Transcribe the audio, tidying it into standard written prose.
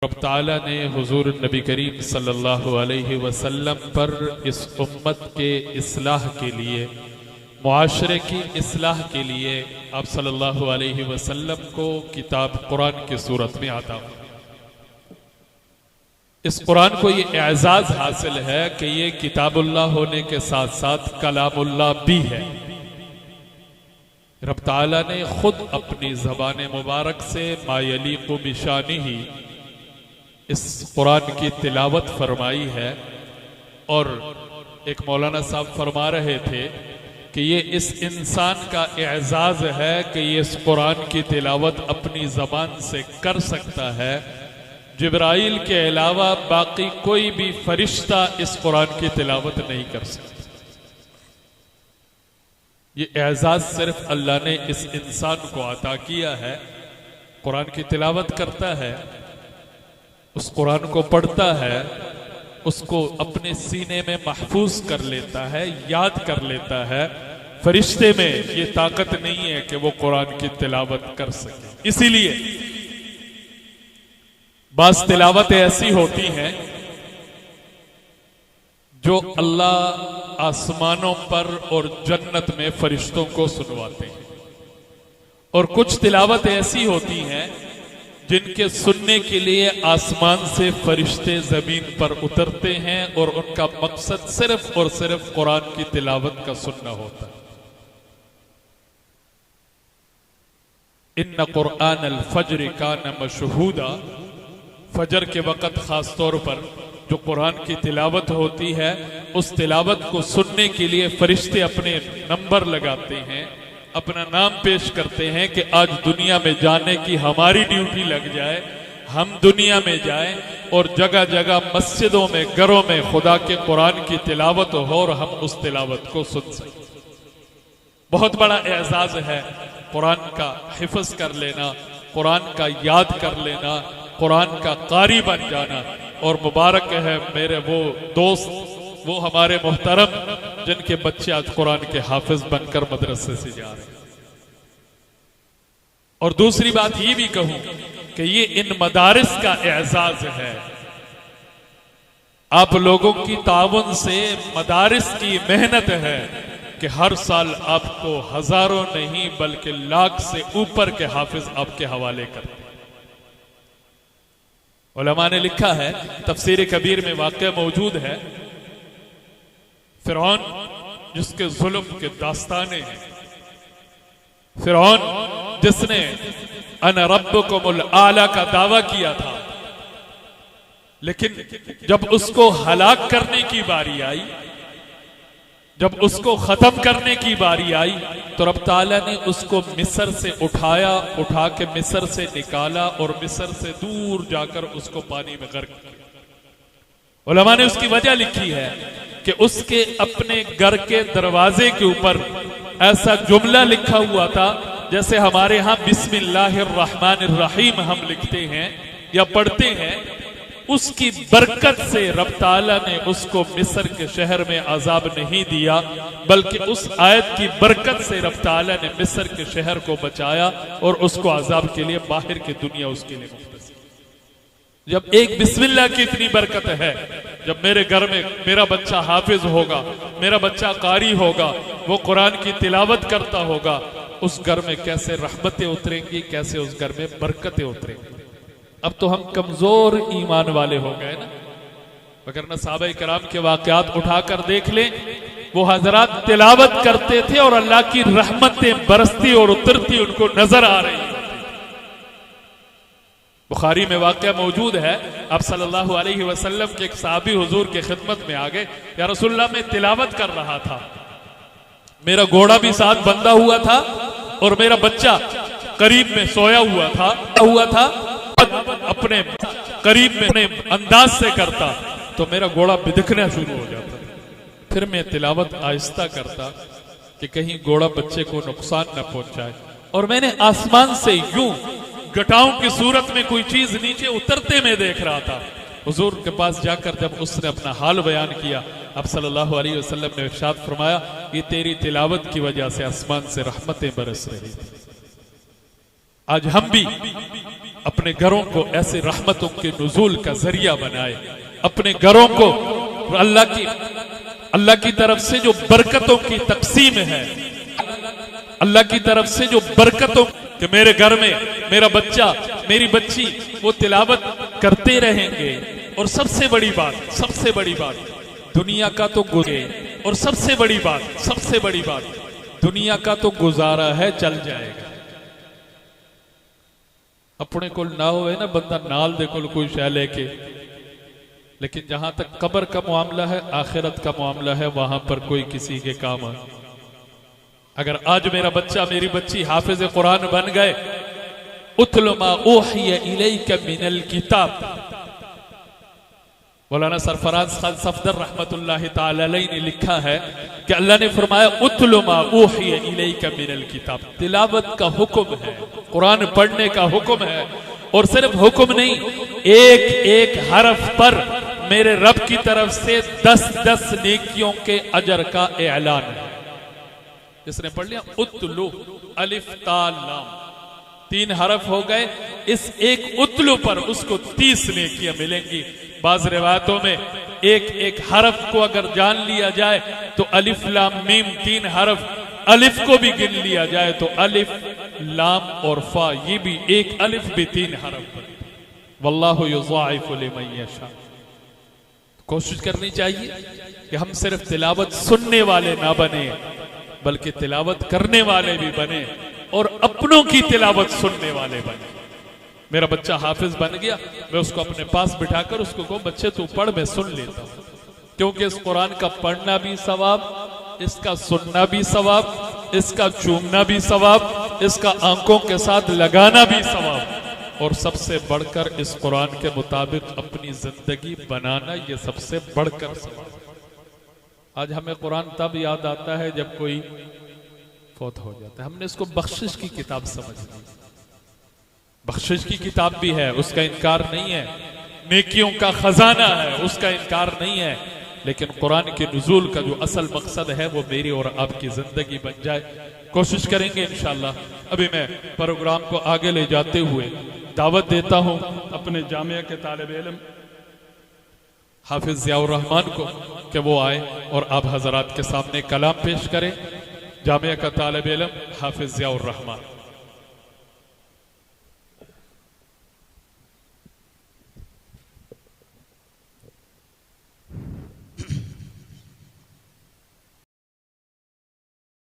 रब ताला ने हुजूर नबी करीम सल्लल्लाहु अलैहि वसल्लम पर इस उम्मत के इस्लाह के लिए, मुआशरे की इस्लाह के लिए आप सल्लल्लाहु अलैहि वसल्लम को किताब कुरान की सूरत में आता। इस कुरान को ये एजाज हासिल है कि ये किताबुल्लाह होने के साथ साथ कलामुल्लाह भी है। रब ताला ने खुद अपनी ज़बान मुबारक से मा यलीक़ु बिशानिही इस कुरान की तिलावत फरमाई है। और एक मौलाना साहब फरमा रहे थे कि ये इस इंसान का एजाज है कि ये इस कुरान की तिलावत अपनी ज़बान से कर सकता है। जिब्राइल के अलावा बाकी कोई भी फरिश्ता इस कुरान की तिलावत नहीं कर सकता। ये एजाज सिर्फ अल्लाह ने इस इंसान को अता किया है। कुरान की तिलावत करता है, उस कुरान को पढ़ता है, उसको अपने सीने में महफूज कर लेता है, याद कर लेता है। फरिश्ते में ये ताकत नहीं है कि वो कुरान की तिलावत कर सके। इसीलिए बास तिलावतें ऐसी होती हैं जो अल्लाह आसमानों पर और जन्नत में फरिश्तों को सुनवाते हैं, और कुछ तिलावतें ऐसी होती हैं जिनके सुनने के लिए आसमान से फरिश्ते जमीन पर उतरते हैं और उनका मकसद सिर्फ और सिर्फ कुरान की तिलावत का सुनना होता है। इन्ना कुरान अल फज्र कान मशहूदा, फजर के वक़्त खास तौर पर जो कुरान की तिलावत होती है, उस तिलावत को सुनने के लिए फरिश्ते अपने नंबर लगाते हैं, अपना नाम पेश करते हैं कि आज दुनिया में जाने की हमारी ड्यूटी लग जाए, हम दुनिया में जाएं और जगह जगह मस्जिदों में, घरों में खुदा के कुरान की तिलावत हो और हम उस तिलावत को सुन सकें। बहुत बड़ा एजाज है कुरान का हिफ्ज कर लेना, कुरान का याद कर लेना, कुरान का कारी बन जाना। और मुबारक है मेरे वो दोस्त, वो हमारे मोहतरम जिनके बच्चे आज कुरान के हाफिज बनकर मदरसे से जा रहे हैं। और दूसरी बात ये भी कहूं कि ये इन मदारिस का एजाज है। आप लोगों की ताउन से मदारिस की मेहनत है कि हर साल आपको हजारों नहीं बल्कि लाख से ऊपर के हाफिज आपके हवाले करते हैं। उलमा ने लिखा है, तफसीर कबीर में वाक़या मौजूद है, फिरौन जिसके जुल्म के दास्ताने हैं, फिरौन जिसने अन रब्बुकुमुल आला का दावा किया था, लेकिन जब उसको हलाक करने की बारी आई, जब उसको खत्म करने की बारी आई, तो रब ताला ने उसको मिस्र से उठा के मिस्र से निकाला और मिस्र से दूर जाकर उसको पानी में गर्क किया। उलमा ने उसकी वजह लिखी है कि उसके अपने घर के दरवाजे के ऊपर ऐसा जुमला लिखा हुआ था जैसे हमारे यहां बिस्मिल्लाहिर्रहमानिर्रहीम हम लिखते हैं या पढ़ते हैं। उसकी बरकत से रब ताला ने उसको मिस्र के शहर में अजाब नहीं दिया, बल्कि उस आयत की बरकत से रब ताला ने मिस्र के शहर को बचाया और उसको अजाब के लिए बाहर की दुनिया उसके लिए मुख्तसर। जब एक बिस्मिल्लाह की इतनी बरकत है, जब मेरे घर में मेरा बच्चा हाफिज होगा, मेरा बच्चा कारी होगा, वो कुरान की तिलावत करता होगा, उस घर में कैसे रहमतें उतरेंगी, कैसे उस घर में बरकतें उतरेंगी। अब तो हम कमजोर ईमान वाले हो गए ना, वगरना सहाबा कराम के वाकयात उठाकर देख लें, वो हजरात तिलावत करते थे और अल्लाह की रहमतें बरसती और उतरती उनको नजर आ रही। बुखारी में वाकया मौजूद है, आप सल्लल्लाहु अलैहि वसल्लम के एक सहाबी हुजूर के खिदमत में आ गए, या रसूलुल्लाह मैं तिलावत कर रहा था, मेरा घोड़ा भी साथ बंधा हुआ था और मेरा बच्चा करीब में सोया हुआ था अपने करीब में अपने अंदाज से करता तो मेरा घोड़ा बिदकना शुरू हो जाता। फिर मैं तिलावत आहिस्ता करता कि कहीं घोड़ा बच्चे को नुकसान न पहुंचाए, और मैंने आसमान से यूं घटाओं की सूरत में कोई चीज नीचे उतरते में देख रहा था। हुजूर के पास जाकर जब उसने अपना हाल बयान किया, अब सल्लल्लाहु अलैहि वसल्लम ने इरशाद फरमाया, ये तेरी तिलावत की वजह से आसमान से रहमतें बरस रही थी। आज हम भी अपने घरों को ऐसे रहमतों के नुज़ूल का जरिया बनाए, अपने घरों को अल्लाह की तरफ से जो बरकतों की तकसीम है, अल्लाह की तरफ से जो बरकतों कि मेरे घर में मेरा बच्चा मेरी बच्ची वो तिलावत करते रहेंगे। और सबसे बड़ी बात दुनिया का तो और सबसे बड़ी बात दुनिया का तो गुजारा है, चल जाएगा। अपने को ना हो ना बंदा नाल दे कोई शह लेके, लेकिन जहां तक कब्र का मामला है, आखिरत का मामला है, वहां पर कोई किसी के काम आ। अगर आज मेरा बच्चा मेरी बच्ची हाफिज कुरान बन गए, उतलु मा ऊहिया इलैका मिनल किताब, मौलाना सरफराज खान सफदर रहमतुल्लाहि ताला अलैहि ने लिखा है कि अल्लाह ने फरमाया उतलु मा ऊहिया इलैका मिनल किताब, तिलावत का हुक्म है, कुरान पढ़ने का हुक्म है। और सिर्फ हुक्म नहीं, एक एक हरफ पर मेरे रब की तरफ से 10-10 नेकियों के अजर का ऐलान है। जिसने पढ़ लिया उतलु अलिफ ता लाम, 3 हरफ हो गए, इस एक उतलु पर उसको 30 नेकियां मिलेंगी। बाज रिवायतों में एक एक हरफ को अगर जान लिया जाए तो अलिफ लाम मीम 3 हरफ, अलिफ को भी गिन लिया जाए तो अलिफ लाम और फा, ये भी एक अलिफ भी 3 हरफ पर। वल्लाहु युज़ाइफु लिमन यशा। कोशिश करनी चाहिए कि हम सिर्फ तिलावत सुनने वाले ना बने, बल्कि तिलावत करने वाले भी बने और अपनों की तिलावत सुनने वाले बने। मेरा बच्चा हाफिज बन गया, मैं उसको अपने पास बिठाकर उसको कहूं बच्चे तू पढ़, मैं सुन लेता हूं, क्योंकि इस कुरान का पढ़ना भी सवाब, इसका सुनना भी सवाब, इसका चूमना भी सवाब, इसका आंखों के साथ लगाना भी सवाब, और सबसे बढ़कर इस कुरान के मुताबिक अपनी जिंदगी बनाना, ये सबसे बढ़कर सवाब। आज हमें कुरान तब याद आता है जब कोई फौत हो जाता है। हमने इसको बख्शिश की किताब समझ ली। बख्शिश की किताब भी है, उसका इनकार नहीं है, नेकियों का खजाना है, उसका इनकार नहीं है, लेकिन कुरान के नुज़ूल का जो असल मकसद है वो मेरी और आपकी जिंदगी बन जाए। कोशिश करेंगे इंशाअल्लाह। अभी मैं प्रोग्राम को आगे ले जाते हुए दावत देता हूं अपने जामिया के तालिब इल्म हाफिज ज़ियाउर रहमान को कि वो आए और आप हजरात के सामने कलाम पेश करें। जामिया का तालिब इल्म हाफिज ज़ियाउर रहमान।